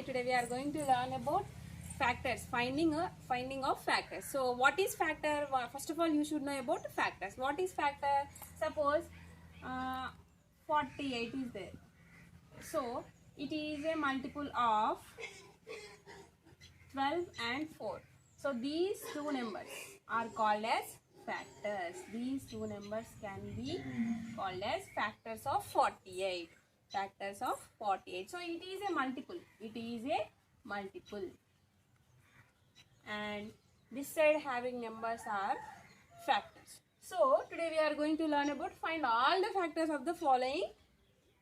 Today we are going to learn about factors, finding of factors. So what is factor? First of all, you should know about factors. What is factor? Suppose 48 is there. So it is a multiple of 12 and 4. So these two numbers are called as factors. These two numbers can be called as factors of 48. Factors of 48. So it is a multiple. It is a multiple. And this side having numbers are factors. So today we are going to learn about find all the factors of the following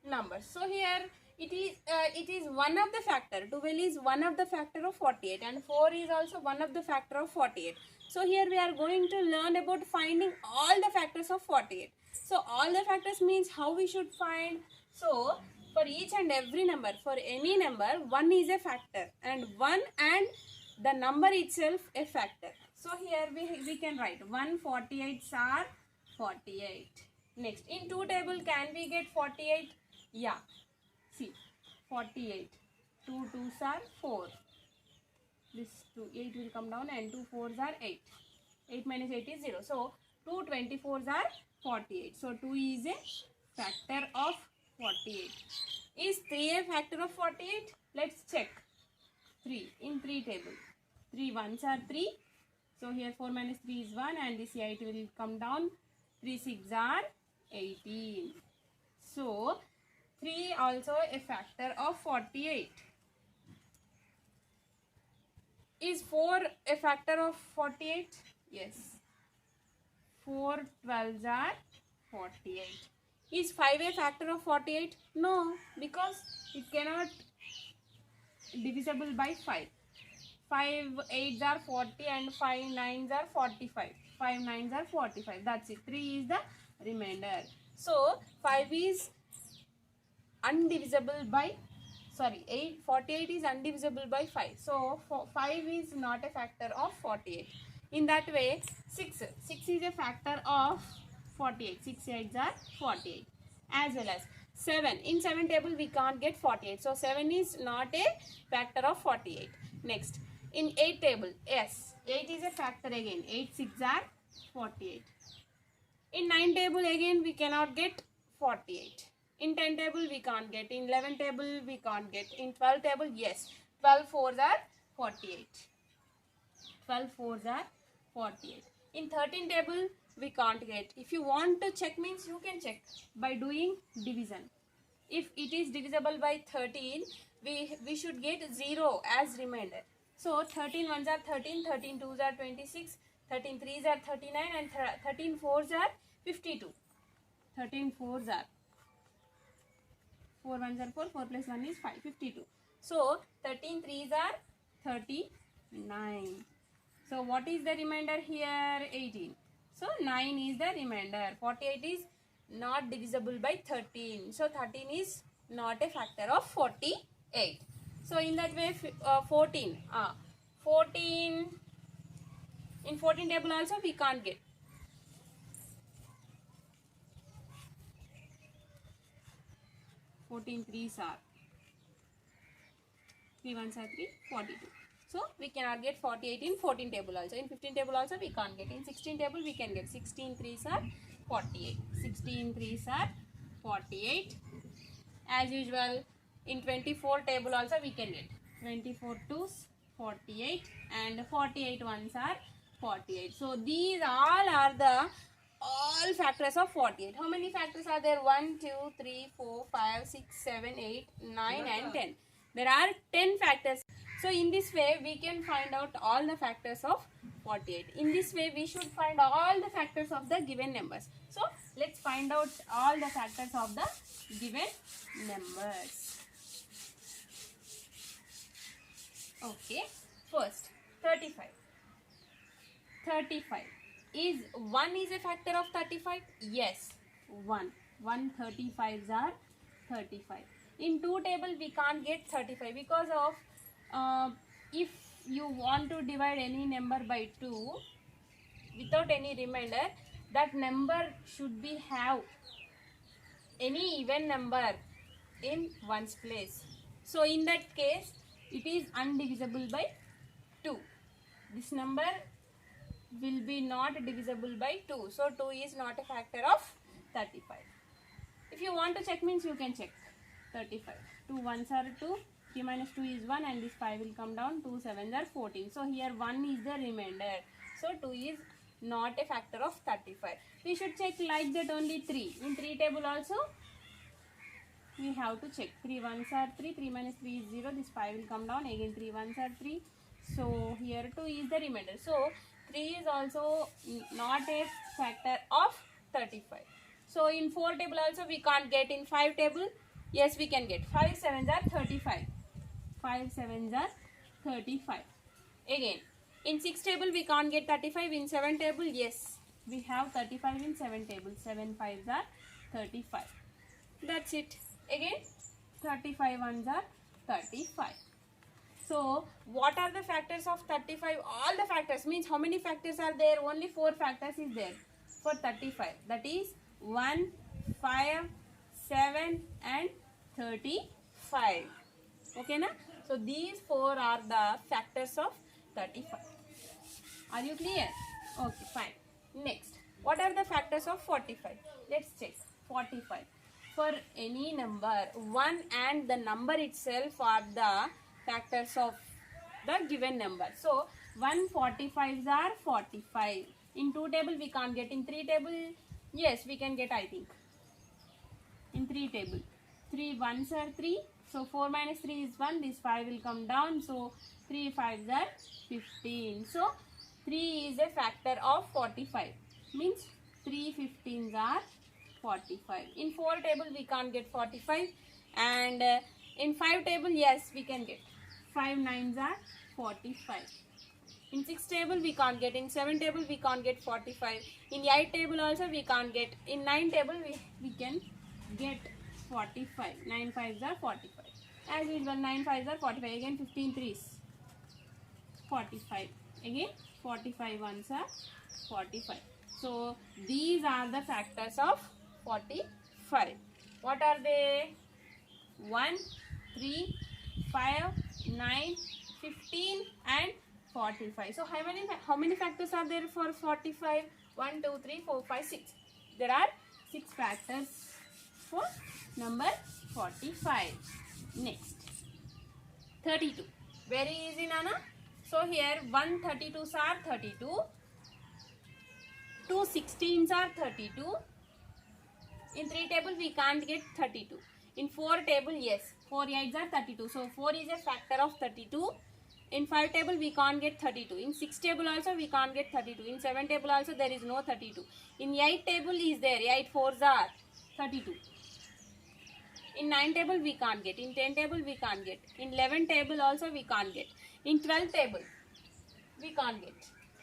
numbers. So here it is one of the factor. 12 is one of the factor of 48 and 4 is also one of the factor of 48. So here we are going to learn about finding all the factors of 48. So all the factors means how we should find. So for each and every number, for any number, 1 is a factor and 1 and the number itself a factor. So here we can write 148s are 48. Next, in 2 table can we get 48? Yeah. See, 48. 2 2s are 4. This 8 will come down and 2 4s are 8. 8 minus 8 is 0. So 2 24s are 48. So 2 is a factor of 48. Is 3 a factor of 48? Let's check. 3 in 3 table. 3 1s are 3. So here 4 minus 3 is 1 and this 8 will come down. 3 6 are 18. So 3 also a factor of 48. Is 4 a factor of 48? Yes. 4 12s are 48. Is 5 a factor of 48? No, because it cannot divisible by 5. 5 8s are 40 and 5 9s are 45. 5 9s are 45. That's it. 3 is the remainder. So 5 is undivisible by 48 is undivisible by 5. So 5 is not a factor of 48. In that way 6 is a factor of 48. 6 8s are 48. As well as 7. In 7 table we can't get 48. So 7 is not a factor of 48. Next, in 8 table, yes, 8 is a factor again. 8 6 are 48. In 9 table again we cannot get 48. In 10 table we can't get. In 11 table we can't get. In 12 table, yes, 12 4s are 48. 12 4s are 48. In 13 table we can't get. If you want to check means you can check by doing division. If it is divisible by 13, we should get 0 as remainder. So 13 1s are 13, 13 2s are 26, 13 3s are 39 and 13 4s are 52. 13 4s are 4 1s are 4, 4 plus 1 is 5, 52. So 13 3s are 39. So what is the remainder here? 18. So 9 is the remainder. 48 is not divisible by 13. So 13 is not a factor of 48. So in that way 14. 14 in 14 table also we can't get. 14 3s are 3 1s are 3, 42. So we cannot get 48 in 14 table also. In 15 table also we can't get. In 16 table we can get. 16 3s are 48. 16 3s are 48. As usual, in 24 table also we can get. 24 2s 48 and 48 1s are 48. So these all are the all factors of 48. How many factors are there? 1 2 3 4 5 6 7 8 9 and 10. There are 10 factors. So in this way we can find out all the factors of 48. In this way we should find all the factors of the given numbers. So let's find out all the factors of the given numbers. Okay, first 35. 35. Is 1 is a factor of 35? Yes, 1. 135s are 35. In 2 table we can't get 35 because of if you want to divide any number by 2 without any remainder, that number should be have any even number in one's place. So in that case it is undivisible by 2. This number will be not divisible by 2. So 2 is not a factor of 35. If you want to check means you can check. 35. 2 ones are 2. 3 minus 2 is 1 and this 5 will come down. 2 sevens are 14. So here 1 is the remainder. So 2 is not a factor of 35. We should check like that only 3. In 3 table also we have to check. 3 ones are 3. 3 minus 3 is 0. This 5 will come down. Again 3 ones are 3. So here 2 is the remainder. So 3 is also not a factor of 35. So in 4 table also we can't get. In 5 table, yes we can get. 5 sevens are 35. 5 sevens are 35. Again, in 6 table we can't get 35. In 7 table, yes, we have 35 in 7 table. 7 fives are 35. That's it. Again, 35 ones are 35. So, what are the factors of 35? All the factors means how many factors are there? Only 4 factors is there for 35. That is 1, 5, 7 and 35. Okay na? So, these 4 are the factors of 35. Are you clear? Okay, fine. Next, what are the factors of 45? Let's check. 45. For any number, 1 and the number itself are the factors of the given number. So, 145s are 45. In 2 table we can't get. In 3 table, yes, we can get, I think. In 3 table, 3 ones are 3. So, 4 minus 3 is 1. This 5 will come down. So, 3 fives are 15. So, 3 is a factor of 45. Means 3 15s are 45. In 4 table we can't get 45. And in 5 table, yes, we can get. 5 nines are 45. In 6 table we can't get. In 7 table we can't get 45. In 8 table also we can't get. In 9 table we can get 45. 9 fives are 45. As usual, 9 fives are 45. Again 15 threes 45. Again 45 ones are 45. So these are the factors of 45. What are they? 1, 3, 5, 9, 15 and 45. So how many factors are there for 45? 1, 2, 3, 4, 5, 6. There are 6 factors for number 45. Next, 32. Very easy, Nana. So here 1 32s are 32. 2 16s are 32. In 3 table we can't get 32. In 4 table, yes, 4 8s are 32. So 4 is a factor of 32. In 5 table we can't get 32. In 6 table also we can't get 32. In 7 table also there is no 32. In 8 table is there. 8 4s are 32. In 9 table we can't get. In 10 table we can't get. In 11 table also we can't get. In 12 table we can't get.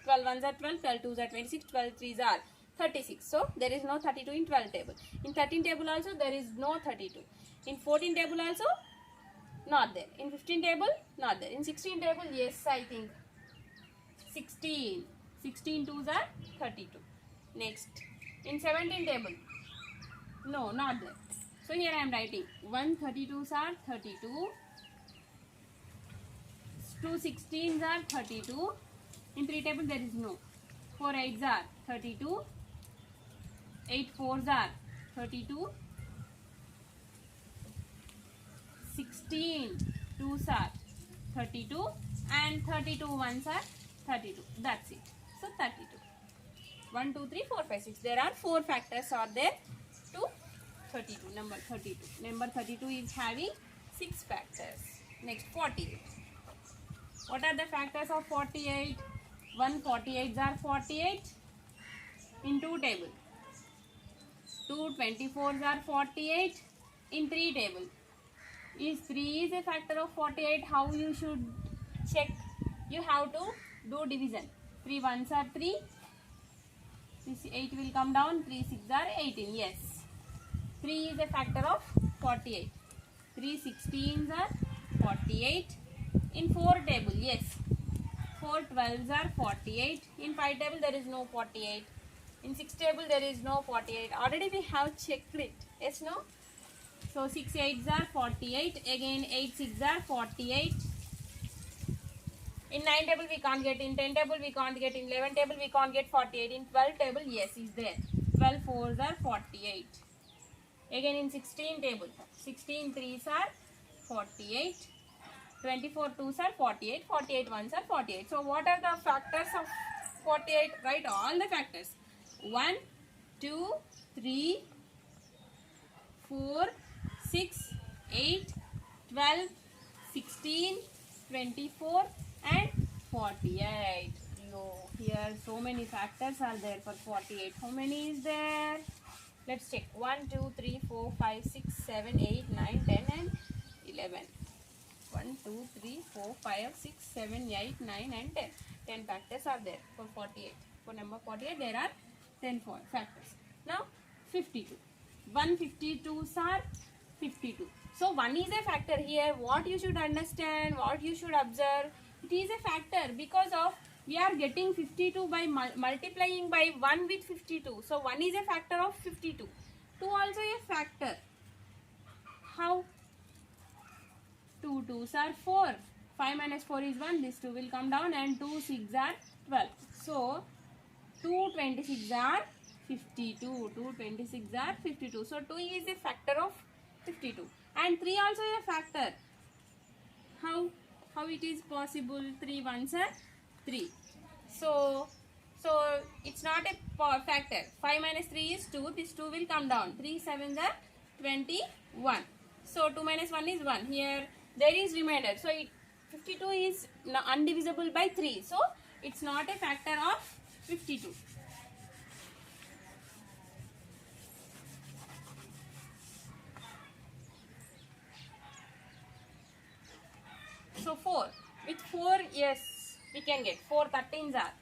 12 ones are 12, 12 twos are 26, 12 threes are 36. So there is no 32 in 12 table. In 13 table also there is no 32. In 14 table also not there. In 15 table not there. In 16 table, yes, I think 16. 16 twos are 32. Next, in 17 table, no, not there. So here I am writing 1 32s are 32. 2 16s are 32. In 3 table there is no. 4 8s are 32. 8 4s are 32. 16 2s are 32 and 32 ones are 32. That's it. So 32. 1 2 3 4 5 6. There are 4 factors are there to 32. Number 32. Number 32 is having 6 factors. Next, 48. What are the factors of 48? 1 48s are 48 in 2 table. 2 24s are 48 in 3 table. If 3 is a factor of 48, how you should check? You have to do division. 3 ones are 3. This 8 will come down. 3 6 are 18. Yes. 3 is a factor of 48. 3 16s are 48. In 4 table, yes. 4 12s are 48. In 5 table, there is no 48. In 6 table, there is no 48. Already we have checked it. Yes, no? So 6 8s are 48. Again 8 6 are 48. In 9 table we can't get, in 10 table we can't get, in 11 table we can't get 48, in 12 table yes is there. 12 4s are 48. Again in 16 table, 16 3s are 48, 24 2s are 48, 48 1s are 48. So what are the factors of 48? Write all the factors. 1, 2, 3, 4, 6, 8, 12, 16, 24 and 48. Here so many factors are there for 48. How many is there? Let's check. 1, 2, 3, 4, 5, 6, 7, 8, 9, 10 and 11. 1, 2, 3, 4, 5, 6, 7, 8, 9 and 10. 10 factors are there for 48. For number 48 there are 10 factors. Now 52. 152s are 52. So 1 is a factor here. What you should understand, what you should observe, it is a factor because of we are getting 52 by multiplying by 1 with 52. So 1 is a factor of 52. 2 also a factor. How? 2 2s are 4. 5 minus 4 is 1. This 2 will come down and 2 6 are 12. So 2 26 are 52. 2 26 are 52. So 2 is a factor of 52. And 3 also a factor. How it is possible? 3 1s are 3. So it's not a factor. 5 minus 3 is 2. This 2 will come down. 3 7s are 21. So 2 minus 1 is 1. Here there is remainder. So 52 is undivisible by 3. So it's not a factor of 52. So 4. With 4, yes, we can get 4 13s are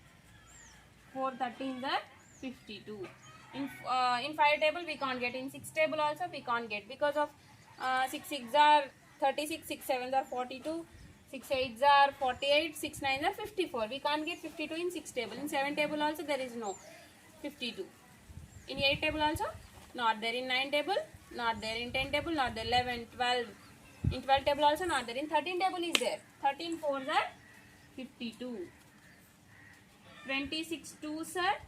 52. In 5 table we can't get. In 6 table also we can't get because of 6 6s are 36, 6 7s are 42, 6 8s are 48, 6 9s are 54. We can't get 52 in 6 table. In 7 table also there is no 52. In 8 table also not there. In 9 table not there. In 10 table not there. 11, 12. In 12 table also not there. In 13 table is there. 13 4s are 52. 26 2s are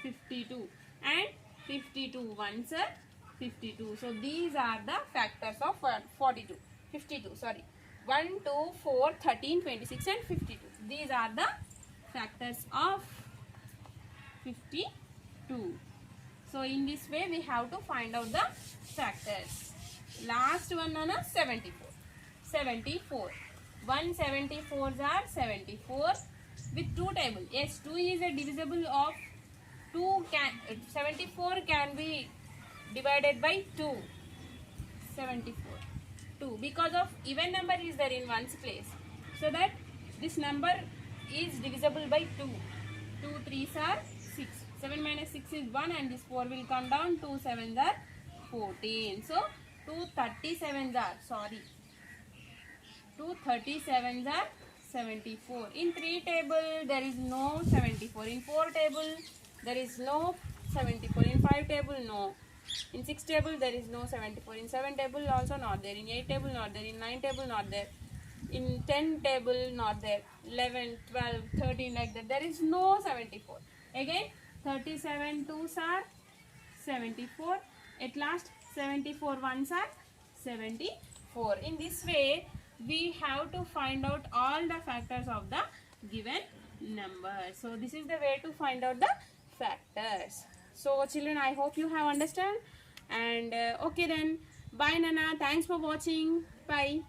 52. And 52 1s are 52. So these are the factors of 52. Sorry. 1, 2, 4, 13, 26 and 52. These are the factors of 52. So in this way we have to find out the factors. Last one on 74. 74. 174s are 74 with 2 table. Yes, 2 is a divisible of 2. 74 can be divided by 2. 74. 2 because of even number is there in one's place. So that this number is divisible by 2. 2 3s are 6. 7 minus 6 is 1 and this 4 will come down. 2 7s are 14. So 2 37s are, sorry, 2 37s are 74. In 3 table there is no 74. In 4 table there is no 74. In 5 table no. In 6 table there is no 74. In 7 table also not there. In 8 table not there. In 9 table not there. In 10 table not there. 11, 12, 13 like that. There is no 74. Again 37 2s are 74. At last 74 1s are 74. In this way we have to find out all the factors of the given number. So this is the way to find out the factors. So children, I hope you have understand. And okay then, bye Nana, thanks for watching, bye.